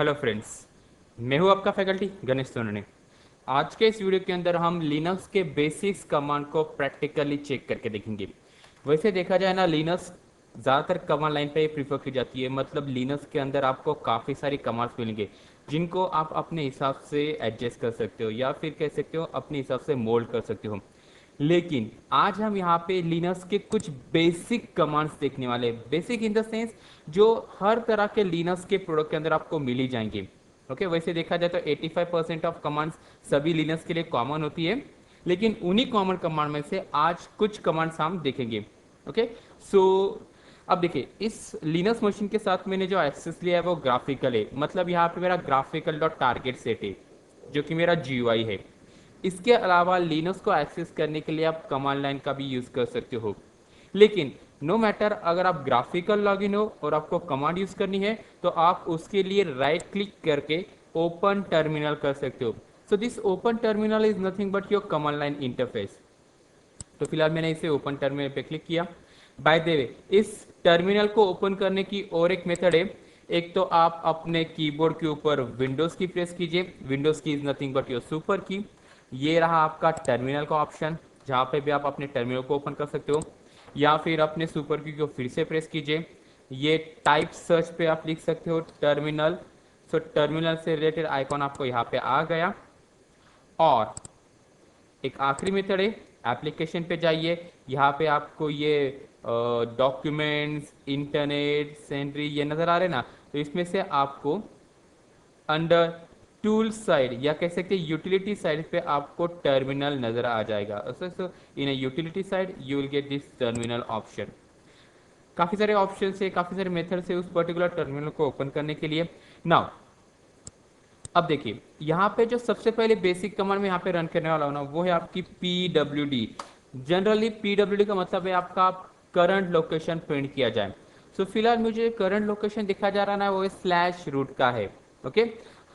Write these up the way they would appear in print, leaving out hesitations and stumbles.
Hello friends, मैं हूं आपका फैकल्टी गणेश सोनने। आज के इस वीडियो के अंदर हम लिनक्स के बेसिक्स कमांड को प्रैक्टिकली चेक करके देखेंगे। वैसे देखा जाए ना, लिनक्स ज़्यादातर कमांड लाइन पे प्रीफर की जाती है। मतलब लिनक्स के अंदर आपको काफ़ी सारी कमांड्स मिलेंगे जिनको आप अपने हिसाब से एडजस्ट कर सकते हो या फिर कह सकते हो अपने हिसाब से मोल्ड कर सकते हो। लेकिन आज हम यहाँ पे लिनक्स के कुछ बेसिक कमांड्स देखने वाले हैं। बेसिक इन द सेंस जो हर तरह के लिनक्स के प्रोडक्ट के अंदर आपको मिल ही जाएंगे। ओके, वैसे देखा जाए तो 85% ऑफ कमांड्स सभी लिनक्स के लिए कॉमन होती है, लेकिन उन्हीं कॉमन कमांड में से आज कुछ कमांड्स हम देखेंगे। ओके, सो अब देखिए, इस लिनक्स मशीन के साथ मैंने जो एक्सेस लिया है वो ग्राफिकल है। मतलब यहाँ पे मेरा ग्राफिकल डॉट टारगेट सेट है जो कि मेरा GUI है। इसके अलावा लिनक्स को एक्सेस करने के लिए आप कमांड लाइन का भी यूज़ कर सकते हो। लेकिन नो मैटर, अगर आप ग्राफिकल लॉगिन हो और आपको कमांड यूज़ करनी है तो आप उसके लिए राइट क्लिक करके ओपन टर्मिनल कर सकते हो। So this open terminal is nothing but your command line interface. तो फिलहाल मैंने इसे ओपन टर्मिनल पे क्लिक किया। बाय द वे, इस टर्मिनल को ओपन करने की और एक मेथड है। एक तो आप अपने कीबोर्ड के ऊपर विंडोज की प्रेस कीजिए। विंडोज की is nothing but your super की। ये रहा आपका टर्मिनल का ऑप्शन, जहाँ पे भी आप अपने टर्मिनल को ओपन कर सकते हो। या फिर अपने सुपर की को फिर से प्रेस कीजिए। ये टाइप सर्च पे आप लिख सकते हो टर्मिनल। सो टर्मिनल से रिलेटेड आइकॉन आपको यहाँ पे आ गया। और एक आखिरी मेथड है, एप्लीकेशन पे जाइए। यहाँ पे आपको ये डॉक्यूमेंट्स, इंटरनेट, सेंट्री ये नज़र आ रहे हैं ना, तो इसमें से आपको अंडर टूल साइड या कह सकते हैं यूटिलिटी साइड पे आपको टर्मिनल नज़र आ जाएगा। So in a utility side you will get this terminal option. काफ़ी सारे ऑप्शन है, काफ़ी सारे मेथड है उस पर्टिकुलर टर्मिनल को ओपन करने के लिए। नाउ अब देखिए, यहाँ पे जो सबसे पहले बेसिक कमांड में यहाँ पे रन करने वाला हूँ ना, वो है आपकी PWD। जनरली PWD का मतलब है आपका करंट लोकेशन प्रिंट किया जाए। सो फिलहाल मुझे करंट लोकेशन दिखा जा रहा ना, वो स्लैश रूट का है। ओके,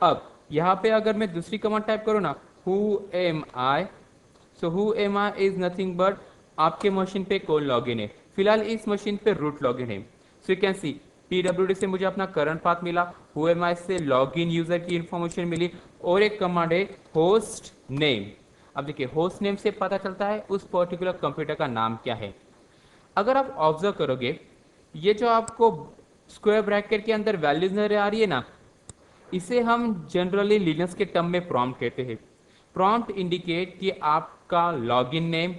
अब यहाँ पे अगर मैं दूसरी कमांड टाइप करूँ ना, who am I. So who am I is nothing but आपके मशीन पे कौन लॉगिन है। फिलहाल इस मशीन पे रूट लॉगिन है। सो यू कैन सी PWD से मुझे अपना करंट पाथ मिला, हु एम आई से लॉगिन यूजर की इंफॉर्मेशन मिली, और एक कमांड है होस्ट नेम। अब देखिए, होस्ट नेम से पता चलता है उस पर्टिकुलर कंप्यूटर का नाम क्या है। अगर आप ऑब्जर्व करोगे, ये जो आपको स्क्वायर ब्रैकेट के अंदर वैल्यूज नजर आ रही है ना, इसे हम जनरली लिनक्स के टर्म में प्रॉम्प्ट कहते हैं। प्रॉम्प्ट इंडिकेट कि आपका लॉगिन नेम,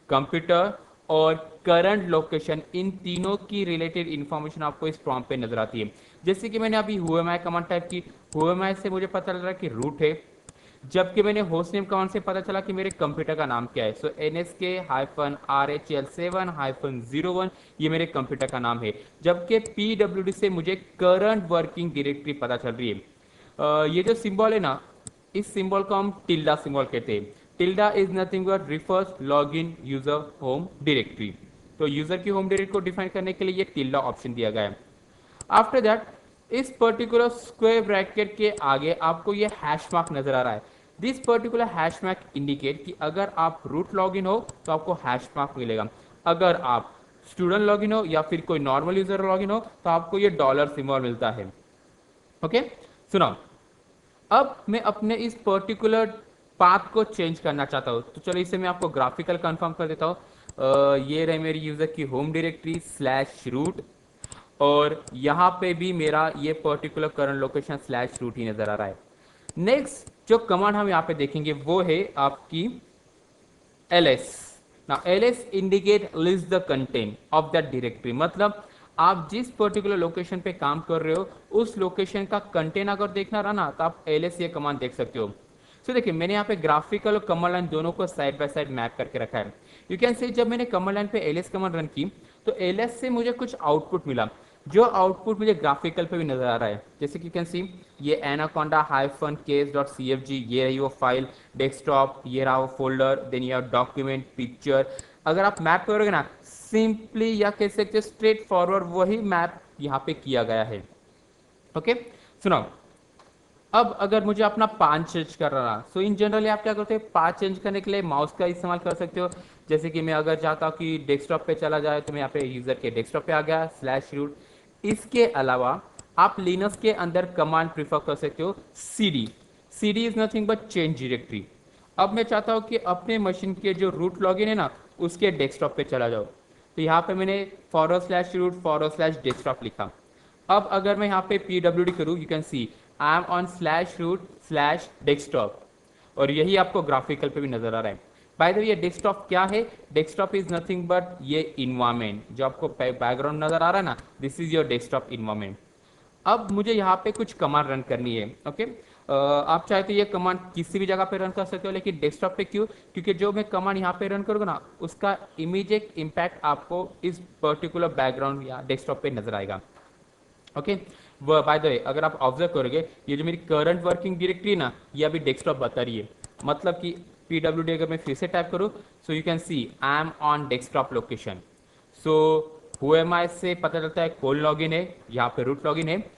कंप्यूटर और करंट लोकेशन, इन तीनों की रिलेटेड इंफॉर्मेशन आपको इस प्रॉम्प्ट पे नजर आती है। जैसे कि मैंने अभी हुएमाई कमांड टाइप की, हुएमाई से मुझे पता लग रहा है कि रूट है, जबकि मैंने होस्ट नेम कमांड से पता चला कि मेरे कंप्यूटर का नाम क्या है। सो NSK-RHL7-01 ये मेरे कंप्यूटर का नाम है। जबकि PWD से मुझे करंट वर्किंग डायरेक्टरी पता चल रही है। ये जो सिंबल है ना, इस सिंबल को हम टिल्डा सिंबल कहते हैं। Tilde is nothing but refers log in user home directory. तो यूजर की होम डायरेक्टरी को डिफाइन करने के लिए ये टिल्डा ऑप्शन दिया गया है। आफ्टर दैट, इस पर्टिकुलर स्क्वायर ब्रैकेट के आगे आपको ये हैश मार्क नजर आ रहा है। This particular hash mark indicate कि अगर आप रूट लॉगिन हो तो आपको हैश मार्क मिलेगा। अगर आप स्टूडेंट लॉगिन हो या फिर कोई नॉर्मल यूजर लॉगिन हो तो आपको ये डॉलर सिंबल मिलता है। ओके, सुनो, अब मैं अपने इस पर्टिकुलर पाथ को चेंज करना चाहता हूँ। तो चलो इसे मैं आपको ग्राफिकल कंफर्म कर देता हूँ। ये रहे मेरी यूजर की होम डायरेक्टरी स्लैश रूट, और यहाँ पे भी मेरा ये particular current location slash root ही नजर आ रहा है। नेक्स्ट जो कमांड हम यहाँ पे देखेंगे वो है आपकी ls। now ls indicate list the content of that directory। मतलब आप जिस पर्टिकुलर लोकेशन पे काम कर रहे हो उस लोकेशन का कंटेंट अगर देखना रहा ना, तो आप ls ये कमांड देख सकते हो। सो देखिए, मैंने यहाँ पे ग्राफिकल और कमांड लाइन दोनों को साइड बाय साइड मैप करके रखा है। यू कैन से जब मैंने कमांड लाइन पे ls कमांड रन की तो ls से मुझे कुछ आउटपुट मिला, जो आउटपुट मुझे ग्राफिकल पे भी नजर आ रहा है। जैसे कि यू कैन सी ये एनाकोंडा -case.cfg, ये रही वो फाइल डेस्कटॉप, ये रहा वो फोल्डर, देन ये डॉक्यूमेंट, पिक्चर। अगर आप मैप करोगे ना, सिंपली या कह सकते स्ट्रेट फॉरवर्ड वही मैप यहाँ पे किया गया है। ओके, सुनो, अब अगर मुझे अपना पाथ चेंज करना, सो इन जनरली आप क्या करते हैं, पाथ चेंज करने के लिए माउस का इस्तेमाल कर सकते हो। जैसे कि मैं अगर चाहता हूँ कि डेस्कटॉप पे चला जाए तो मैं यहाँ पे यूजर के डेस्कटॉप पे आ गया स्लैश रूट। इसके अलावा आप लिनक्स के अंदर कमांड प्रीफर कर सकते हो cd। cd is nothing but change directory. अब मैं चाहता हूं कि अपने मशीन के जो रूट लॉगिन है ना उसके डेस्कटॉप पे चला जाओ, तो यहाँ पे मैंने /root/desktop लिखा। अब अगर मैं यहाँ पे pwd करूँ, you can see I am on /root/desktop, और यही आपको ग्राफिकल पे भी नजर आ रहा है। बाय द वे ये डेस्कटॉप क्या है? डेस्कटॉप इज नथिंग बट ये इन्वायरमेंट जो आपको बैकग्राउंड नजर आ रहा है ना, this is your desktop environment. अब मुझे यहाँ पे कुछ कमांड रन करनी है। ओके, आप चाहे तो ये कमांड किसी भी जगह पे रन कर सकते हो, लेकिन डेस्कटॉप पे क्यों? क्योंकि जो मैं कमांड यहाँ पे रन करूँगा ना उसका इमीडिएट इम्पैक्ट आपको इस पर्टिकुलर बैकग्राउंड या डेस्कटॉप पे नजर आएगा। ओके, बाय द वे अगर आप ऑब्जर्व करोगे ये जो मेरी करंट वर्किंग डायरेक्टरी ना ये अभी डेस्कटॉप बता रही है। मतलब कि pwd अगर मैं फिर से टाइप करूँ, सो you can see I am on desktop location. So whoami से पता चलता है कौन लॉगिन है, यहाँ पे रूट लॉगिन है।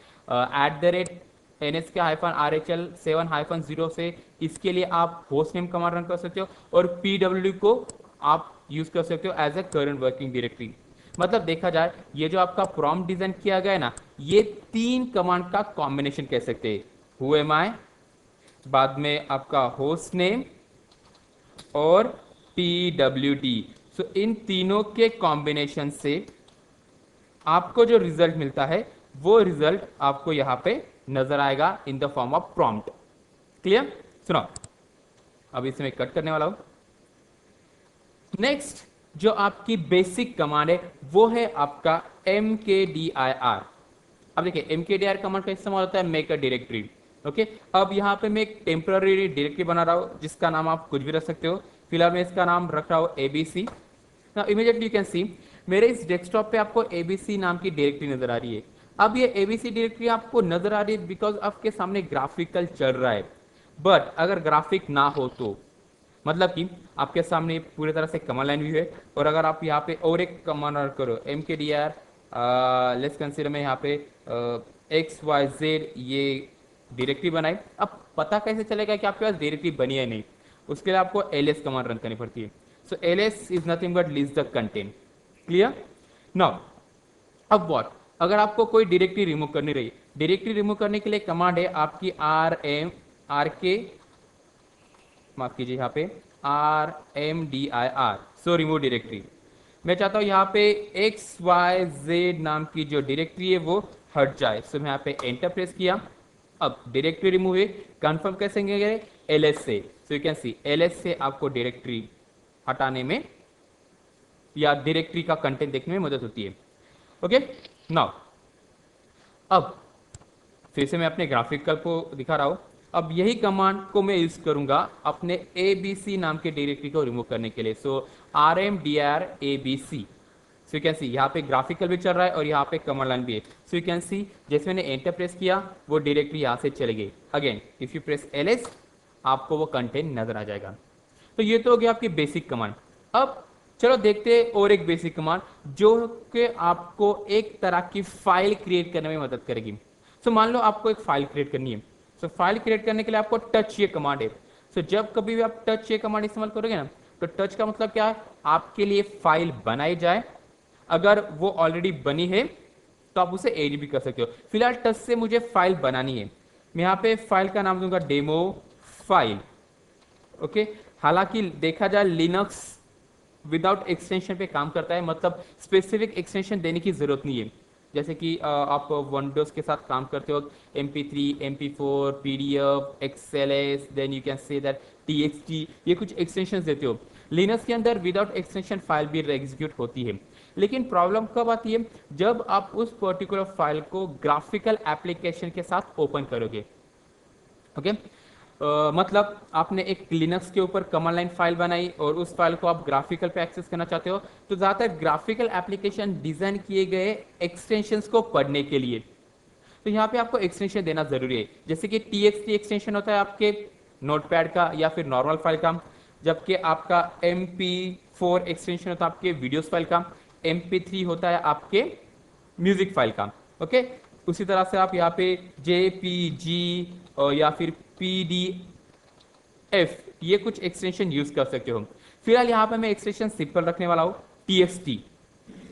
@NSK-RHL7-0 से इसके लिए आप होस्ट नेम कमांड रन कर सकते हो, और pwd को आप यूज कर सकते हो as a current working directory. मतलब देखा जाए ये जो आपका प्रॉम्प्ट डिजाइन किया गया है ना, ये 3 कमांड का कॉम्बिनेशन कह सकते हैं। whoami, बाद में आपका होस्ट नेम और pwd। सो इन तीनों के कॉम्बिनेशन से आपको जो रिजल्ट मिलता है वो रिजल्ट आपको यहां पे नजर आएगा in the form of prompt. Clear? सुनो, अब इसे मैं कट करने वाला हूं। नेक्स्ट जो आपकी बेसिक कमांड है वो है आपका mkdir। अब देखिए mkdir कमांड का इस्तेमाल होता है मेक अ डायरेक्टरी। ओके, अब यहाँ पे मैं एक टेम्पररी डायरेक्टरी बना रहा हूँ जिसका नाम आप कुछ भी रख सकते हो। फिलहाल मैं इसका नाम रख रहा हूँ abc। Now immediately you can सी मेरे इस डेस्कटॉप पे आपको abc नाम की डायरेक्टरी नजर आ रही है। अब ये abc डायरेक्टरी आपको नजर आ रही है बिकॉज आपके सामने ग्राफिकल चल रहा है। बट अगर ग्राफिक ना हो तो मतलब कि आपके सामने पूरी तरह से कमांड लाइन व्यू है, और अगर आप यहाँ पे और एक कमांड रन करो mkdir, लेट्स कंसीडर मैं यहाँ पे XYZ ये डायरेक्टरी बनाई। अब पता कैसे चलेगा कि आपके पास डायरेक्टरी बनी है नहीं? उसके लिए आपको ls कमांड रन करनी पड़ती है। सो ls is nothing but list the content. Clear? Now अब व्हाट, अगर आपको कोई डायरेक्टरी रिमूव करनी रही, डायरेक्टरी रिमूव करने के लिए कमांड है आपकी rk, माफ कीजिए यहाँ पे rmdir, सो रिमूव डायरेक्टरी। मैं चाहता हूँ यहाँ पे XYZ नाम की जो डायरेक्टरी है वो हट जाए, सो मैं यहाँ पे एंटर प्रेस किया। अब डायरेक्टरी रिमूव है, कंफर्म कैसे करेंगे? ls से। सो यू कैन सी ls से आपको डायरेक्टरी हटाने में या डायरेक्टरी का कंटेंट देखने में मदद होती है। ओके, नाउ अब फिर से मैं अपने ग्राफिकल को दिखा रहा हूं। अब यही कमांड को मैं यूज करूंगा अपने abc नाम के डायरेक्टरी को रिमूव करने के लिए। सो rmdir abc। So you can सी यहाँ पे ग्राफिकल भी चल रहा है और यहाँ पे कमांड लाइन भी है। सो यू कैन सी जैसे मैंने एंटर प्रेस किया वो डायरेक्टरी यहाँ से चली गई। Again if you press ls आपको वो कंटेंट नजर आ जाएगा। तो ये तो हो गया आपकी बेसिक कमांड। अब चलो देखते हैं और एक बेसिक कमांड जो कि आपको एक तरह की फाइल क्रिएट करने में मदद करेगी। सो मान लो आपको एक फाइल क्रिएट करनी है। सो फाइल क्रिएट करने के लिए आपको टच ये कमांड है। सो जब कभी भी आप टच ये कमांड इस्तेमाल करोगे ना, तो टच का मतलब क्या है? आपके लिए फाइल बनाई जाए, अगर वो ऑलरेडी बनी है तो आप उसे एडिट भी कर सकते हो। फिलहाल टच से मुझे फाइल बनानी है, मैं यहाँ पे फाइल का नाम दूंगा डेमो फाइल। ओके, हालांकि देखा जाए लिनक्स विदाउट एक्सटेंशन पे काम करता है, मतलब स्पेसिफिक एक्सटेंशन देने की जरूरत नहीं है। जैसे कि आप विंडोज के साथ काम करते हो mp3, mp4, pdf, xls, then you can say that txt, ये कुछ एक्सटेंशन देते हो। लिनक्स के अंदर विदाउट एक्सटेंशन फाइल भी एग्जीक्यूट होती है। लेकिन प्रॉब्लम कब आती है? जब आप उस पर्टिकुलर फाइल को ग्राफिकल एप्लीकेशन के साथ ओपन करोगे। ओके, मतलब आपने एक लिनक्स के ऊपर कमांड लाइन फाइल बनाई और उस फाइल को आप ग्राफिकल पे एक्सेस करना चाहते हो, तो ज़्यादातर ग्राफिकल एप्लीकेशन डिजाइन किए गए एक्सटेंशंस को पढ़ने के लिए, तो यहाँ पे आपको एक्सटेंशन देना जरूरी है। जैसे कि txt एक्सटेंशन होता है आपके नोटपैड का या फिर नॉर्मल फाइल का, जबकि आपका mp4 एक्सटेंशन होता है आपके वीडियोस फाइल का, mp3 होता है आपके म्यूजिक फाइल का। ओके, उसी तरह से आप यहाँ पे jpg या फिर pdf ये कुछ एक्सटेंशन यूज कर सकते हो। फिलहाल यहाँ पे मैं एक्सटेंशन सिंपल रखने वाला हूँ txt।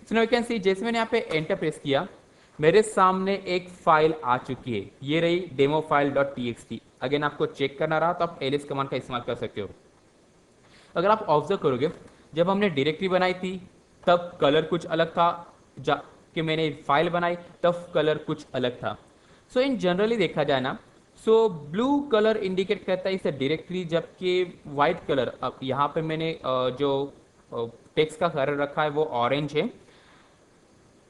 So now you can see जैसे मैंने यहाँ पे एंटर प्रेस किया, मेरे सामने एक फाइल आ चुकी है, ये रही demo file dot T. Again आपको चेक करना रहा तो आप एलएस कमांड का इस्तेमाल कर सकते हो। अगर आप ऑब्जर्व करोगे, जब हमने डायरेक्टरी बनाई थी तब कलर कुछ अलग था, जा कि मैंने फाइल बनाई तब कलर कुछ अलग था। सो इन जनरली देखा जाए ना, सो ब्लू कलर इंडिकेट करता है इसे डायरेक्टरी, जबकि वाइट कलर, अब यहाँ पे मैंने जो टेक्स्ट का कलर रखा है वो ऑरेंज है।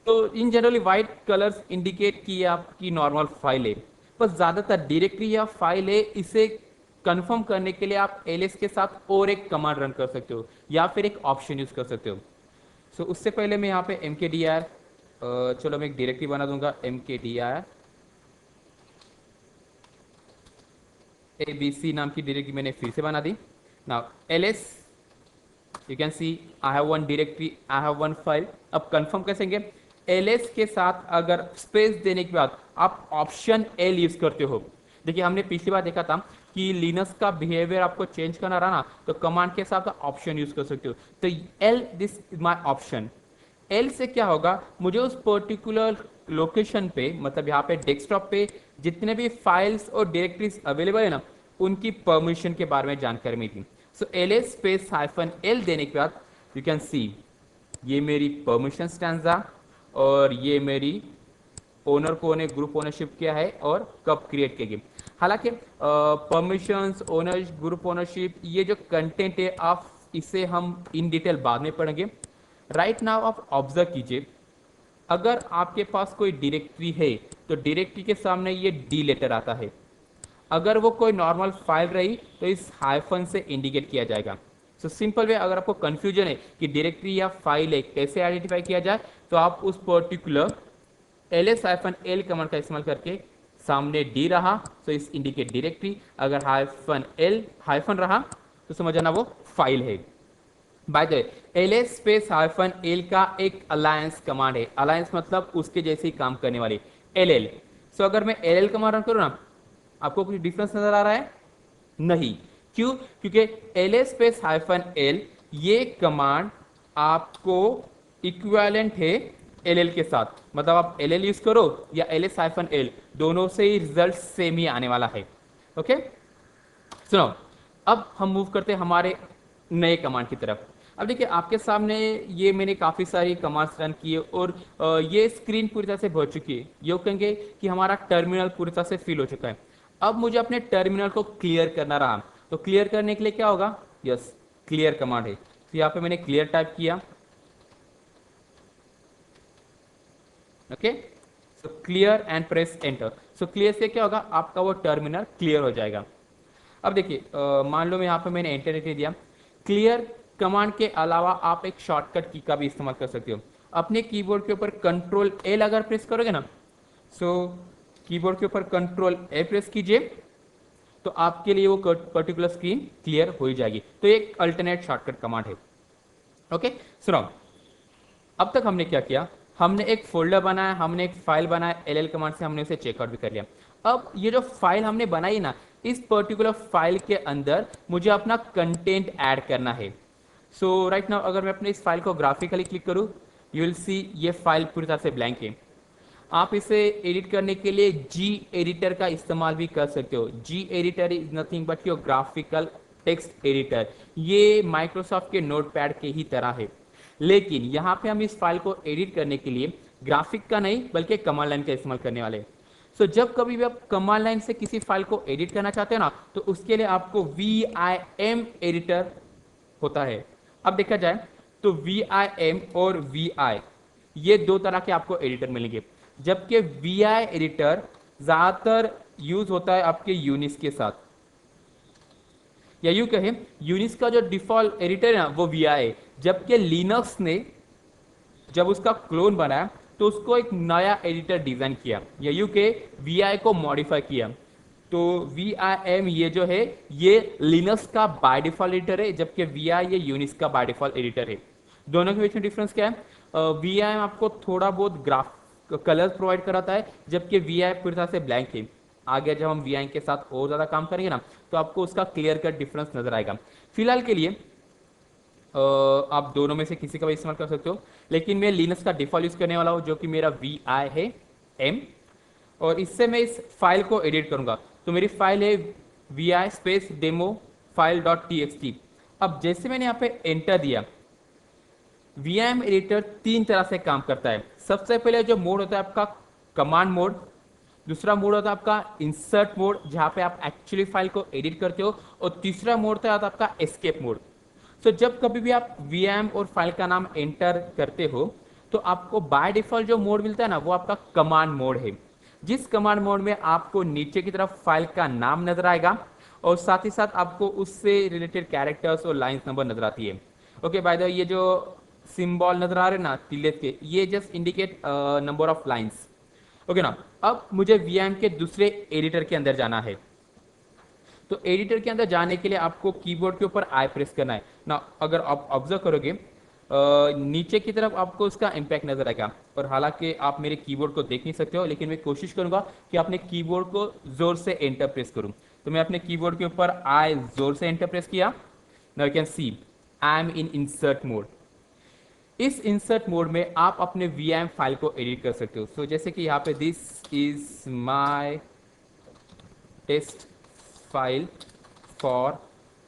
तो इन जनरली वाइट कलर्स इंडिकेट की आपकी नॉर्मल फाइल है, पर ज़्यादातर डायरेक्टरी या फाइल है, इसे कंफर्म करने के लिए आप एलएस के साथ और एक कमांड रन कर सकते हो या फिर एक ऑप्शन यूज कर सकते हो। सो उससे पहले मैं यहाँ पे एम के डी आर, चलो मैं एक डायरेक्टरी बना दूंगा, M K D R A B C नाम की डायरेक्टरी मैंने फिर से बना दी। Now LS, you can see I have one directory, I have one file. अब कंफर्म कैसेंगे, एलएस के साथ अगर स्पेस देने के बाद आप ऑप्शन एल यूज करते हो। देखिए हमने पिछली बार देखा था कि लिनक्स का बिहेवियर आपको चेंज करना रहा ना, तो कमांड के साथ ऑप्शन यूज कर सकते हो। तो L, this is my option. L से क्या होगा, मुझे उस पर्टिकुलर लोकेशन पे, मतलब यहाँ पे डेस्कटॉप पे जितने भी फाइल्स और डायरेक्टरीज अवेलेबल है ना, उनकी परमिशन के बारे में जानकारी मिली। So L S space hyphen L देने के बाद यू कैन सी ये मेरी परमिशन स्टैंजा और ये मेरी ओनर को ने ग्रुप ओनरशिप किया है और कब क्रिएट की गई। हालांकि परमिशंस, ओनर, ग्रुप ओनरशिप, ये जो कंटेंट है आप इसे हम इन डिटेल बाद में पढ़ेंगे। राइट नाउ आप ऑब्जर्व कीजिए, अगर आपके पास कोई डायरेक्टरी है तो डायरेक्टरी के सामने ये डी लेटर आता है। अगर वो कोई नॉर्मल फाइल रही तो इस हाइफन से इंडिकेट किया जाएगा। सो सिंपल वे, अगर आपको कंफ्यूजन है कि डायरेक्टरी या फाइल है कैसे आइडेंटिफाई किया जाए, तो आप उस particular L hyphen L command का इस्तेमाल करके, सामने डी रहा तो इस इंडिकेट डायरेक्टरी, अगर हाइफन एल हाइफन रहा तो समझना वो फाइल है। Bye the way, L space hyphen L का एक अलायंस कमांड है। अलायंस मतलब उसके जैसे ही काम करने वाली, एल एल। सो अगर मैं एल एल कमांड रन करूँ ना, आपको कुछ डिफरेंस नजर आ रहा है? नहीं। क्यों? क्योंकि एल स्पेस हाइफन एल ये कमांड आपको इक्विवेलेंट है एल एल के साथ, मतलब आप एल एल यूज करो या एल एस हाइफन एल, दोनों से ही रिजल्ट सेम ही आने वाला है। ओके, सुनो, अब हम मूव करते हैं हमारे नए कमांड की तरफ। अब देखिए आपके सामने ये मैंने काफ़ी सारी कमांड्स रन किए और ये स्क्रीन पूरी तरह से भर चुकी है। ये कहेंगे कि हमारा टर्मिनल पूरी तरह से फिल हो चुका है। अब मुझे अपने टर्मिनल को क्लियर करना रहा, तो क्लियर करने के लिए क्या होगा, यस, क्लियर कमांड है। तो यहाँ पे मैंने क्लियर टाइप किया। Okay, so clear and press enter. So clear से क्या होगा, आपका वो टर्मिनल क्लियर हो जाएगा। अब देखिए मान लो मैं यहाँ पे मैंने एंटर नहीं दिया। क्लियर कमांड के अलावा आप एक शॉर्टकट की का भी इस्तेमाल कर सकते हो। अपने कीबोर्ड के ऊपर कंट्रोल एल अगर प्रेस करोगे ना, सो कीबोर्ड के ऊपर कंट्रोल ए प्रेस कीजिए तो आपके लिए वो पर्टिकुलर स्क्रीन क्लियर हो जाएगी। तो एक अल्टरनेट शॉर्टकट कमांड है। ओके, सुनो, अब तक हमने क्या किया, हमने एक फोल्डर बनाया, हमने एक फाइल बनाया, एल एल कमांड से हमने उसे चेकआउट भी कर लिया। अब ये जो फाइल हमने बनाई ना, इस पर्टिकुलर फाइल के अंदर मुझे अपना कंटेंट ऐड करना है। सो राइट नाउ अगर मैं अपने इस फाइल को ग्राफिकली क्लिक करूँ, यू विल सी ये फाइल पूरी तरह से ब्लैंक है। आप इसे एडिट करने के लिए जी एडिटर का इस्तेमाल भी कर सकते हो। G editor is nothing but your graphical text editor. ये माइक्रोसॉफ्ट के नोटपैड के ही तरह है, लेकिन यहाँ पे हम इस फाइल को एडिट करने के लिए ग्राफिक का नहीं बल्कि कमांड लाइन का इस्तेमाल करने वाले। सो जब कभी भी आप कमांड लाइन से किसी फाइल को एडिट करना चाहते हो ना, तो उसके लिए आपको VIM एडिटर होता है। अब देखा जाए तो VIM और VI ये दो तरह के आपको एडिटर मिलेंगे, जबकि VI एडिटर ज्यादातर यूज होता है आपके यूनिक्स के साथ, या यूं कहें यूनिक्स का जो डिफॉल्ट एडिटर है ना वो VI है, जबकि लिनक्स ने जब उसका क्लोन बनाया तो उसको एक नया एडिटर डिजाइन किया, या यूं के VI को मॉडिफाई किया। तो VIM ये जो है ये लिनक्स का बाय डिफॉल्ट एडिटर है, जबकि VI ये यूनिक्स का बाय डिफॉल्ट एडिटर है। दोनों के बीच में डिफरेंस क्या है, VIM आपको थोड़ा बहुत ग्राफ कलर्स प्रोवाइड कराता है, जबकि VI पूरी तरह से ब्लैंक है। आगे जब हम VI के साथ और ज्यादा काम करेंगे ना, तो आपको उसका क्लियर कट डिफरेंस नजर आएगा। फिलहाल के लिए आप दोनों में से किसी का भी इस्तेमाल कर सकते हो, लेकिन मैं लिनक्स का डिफॉल्ट यूज करने वाला हूँ जो कि मेरा VI है। एम, और इससे मैं इस फाइल को एडिट करूंगा। तो मेरी फाइल है vi space demo file dot T. अब जैसे मैंने यहाँ पे एंटर दिया, वीएम एडिटर तीन तरह से काम करता है। सबसे पहले जो मोड होता है आपका कमांड मोड, दूसरा मोड होता है आपका इंसर्ट मोड जहां पे आप एक्चुअली फाइल को एडिट करते हो, और तीसरा मोड होता है आपका एस्केप मोड। सो जब कभी भी आप वीएम और फाइल का नाम एंटर करते हो तो आपको बाय डिफॉल्ट जो मोड मिलता है ना, वो आपका कमांड मोड है। जिस कमांड मोड में आपको नीचे की तरफ फाइल का नाम नजर आएगा और साथ ही साथ आपको उससे रिलेटेड कैरेक्टर्स और लाइंस नंबर नजर आती है। ओके, बाय द वे ये जो सिंबल नजर आ रहे हैं ना टिल्डे के, ये just indicate number of lines. Okay ना, अब मुझे वीएम के दूसरे एडिटर के अंदर जाना है। तो एडिटर के अंदर जाने के लिए आपको कीबोर्ड के ऊपर आई प्रेस करना है ना। अगर आप ऑब्जर्व करोगे नीचे की तरफ आपको उसका इम्पैक्ट नजर आएगा, और हालांकि आप मेरे कीबोर्ड को देख नहीं सकते हो, लेकिन मैं कोशिश करूंगा कि अपने कीबोर्ड को जोर से एंटर प्रेस करूं। तो मैं अपने कीबोर्ड के ऊपर आई जोर से एंटर प्रेस किया। Now you can see I am in insert mode. इस इंसर्ट मोड में आप अपने वीएम फाइल को एडिट कर सकते हो। सो जैसे कि यहाँ पे this is my test file for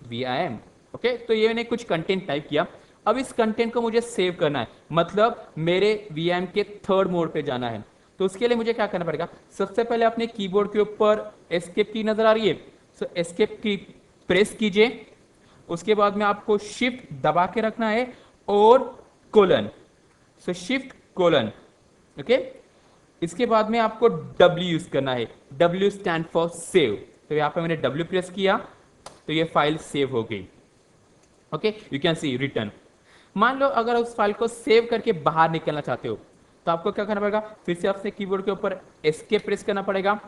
VM. Okay, तो ये मैंने कुछ कंटेंट टाइप किया। अब इस कंटेंट को मुझे सेव करना है, मतलब मेरे वीएम के थर्ड मोड पे जाना है। तो उसके लिए मुझे क्या करना पड़ेगा, सबसे पहले अपने कीबोर्ड के ऊपर एस्केप की नजर आ रही है, सो एस्केप की प्रेस कीजिए। उसके बाद में आपको शिफ्ट दबा के रखना है और कोलन, सो शिफ्ट कोलन। ओके, इसके बाद में आपको W यूज करना है। W stand for save. तो यहाँ पे मैंने W प्रेस किया तो ये फाइल सेव हो गई। Okay, you can C return. मान लो अगर उस फाइल को सेव करके बाहर निकलना चाहते हो तो आपको क्या करना पड़ेगा, फिर से आपसे कीबोर्ड के ऊपर एस्केप प्रेस करना पड़ेगा,